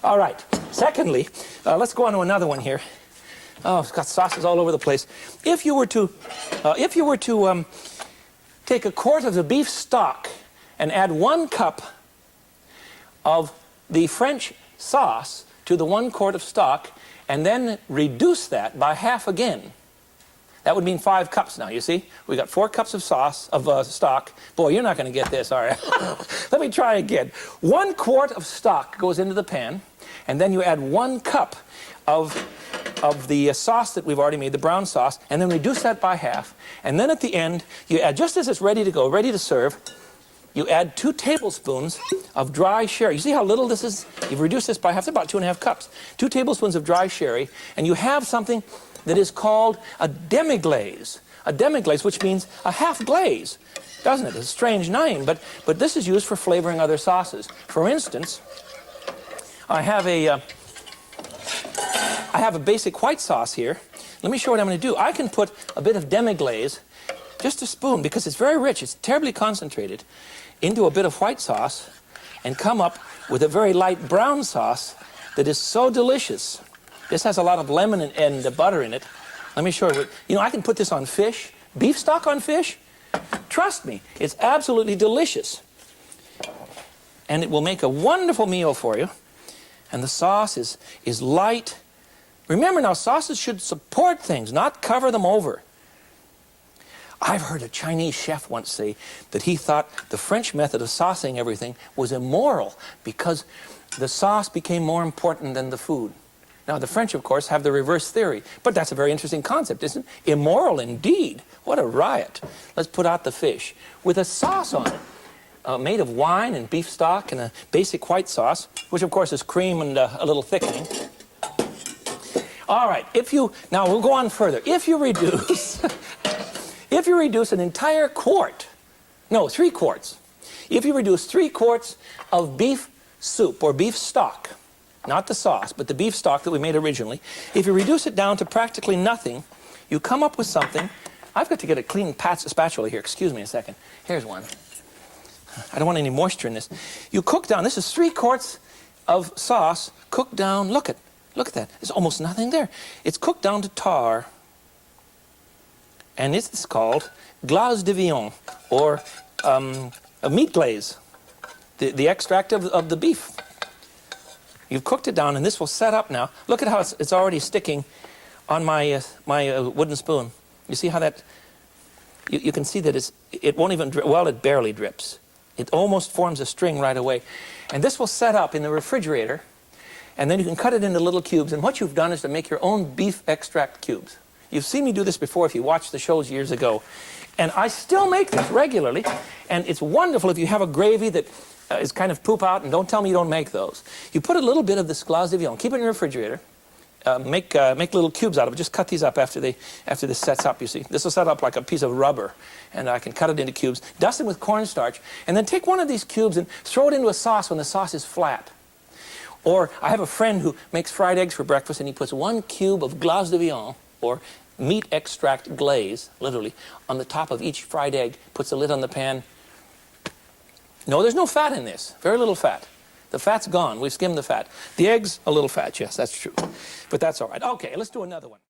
All right. Secondly, let's go on to another one here. Oh, it's got sauces all over the place. If you were to take a quart of the beef stock and add 1 cup of the French sauce to the 1 quart of stock, and then reduce that by half again, that would mean 5 cups now, you see? We got 4 cups of sauce, of stock. Boy, you're not going to get this, are you? Let me try again. 1 quart of stock goes into the pan, and then you add 1 cup of the sauce that we've already made, the brown sauce, and then reduce that by half. And then at the end, you add, just as it's ready to go, ready to serve, you add 2 tablespoons of dry sherry. You see how little this is? You've reduced this by half. It's about 2.5 cups. 2 tablespoons of dry sherry, and you have something that is called a demi-glaze. A demi-glaze, which means a half glaze, doesn't it? It's a strange name, but this is used for flavoring other sauces. For instance, I have a basic white sauce here. Let me show you what I'm going to do. I can put a bit of demi-glaze, just a spoon, because it's very rich, it's terribly concentrated, into a bit of white sauce, and come up with a very light brown sauce that is so delicious. This has a lot of lemon and butter in it. Let me show you. You know, I can put this on fish, beef stock on fish. Trust me, it's absolutely delicious. And it will make a wonderful meal for you. And the sauce is light. Remember now, sauces should support things, not cover them over. I've heard a Chinese chef once say that he thought the French method of saucing everything was immoral because the sauce became more important than the food. Now, the French, of course, have the reverse theory, but that's a very interesting concept, isn't it? Immoral indeed. What a riot. Let's put out the fish with a sauce on it, made of wine and beef stock and a basic white sauce, which, of course, is cream and a little thickening. All right, now we'll go on further. If you reduce an entire quart, no, 3 quarts. If you reduce 3 quarts of beef soup or beef stock, not the sauce, but the beef stock that we made originally, if you reduce it down to practically nothing, you come up with something. I've got to get a clean spatula here. Excuse me a second. Here's one. I don't want any moisture in this. You cook down. This is 3 quarts of sauce cooked down. Look at that. There's almost nothing there. It's cooked down to tar. And this is called glace de viande, or a meat glaze, the extract of the beef. You've cooked it down, and this will set up now. Look at how it's already sticking on my wooden spoon. You see how that, you can see that it won't even drip. Well, it barely drips. It almost forms a string right away. And this will set up in the refrigerator, and then you can cut it into little cubes. And what you've done is to make your own beef extract cubes. You've seen me do this before if you watched the shows years ago. And I still make this regularly. And it's wonderful if you have a gravy that is kind of poop out, and don't tell me you don't make those. You put a little bit of this glace de viande, keep it in your refrigerator, make little cubes out of it. Just cut these up after this sets up, you see. This will set up like a piece of rubber, and I can cut it into cubes, dust it with cornstarch, and then take one of these cubes and throw it into a sauce when the sauce is flat. Or I have a friend who makes fried eggs for breakfast, and he puts 1 cube of glace de viande, or meat extract glaze, literally, on the top of each fried egg, puts the lid on the pan. No, there's no fat in this. Very little fat. The fat's gone. We've skimmed the fat. The eggs, a little fat. Yes, that's true. But that's all right. Okay, let's do another one.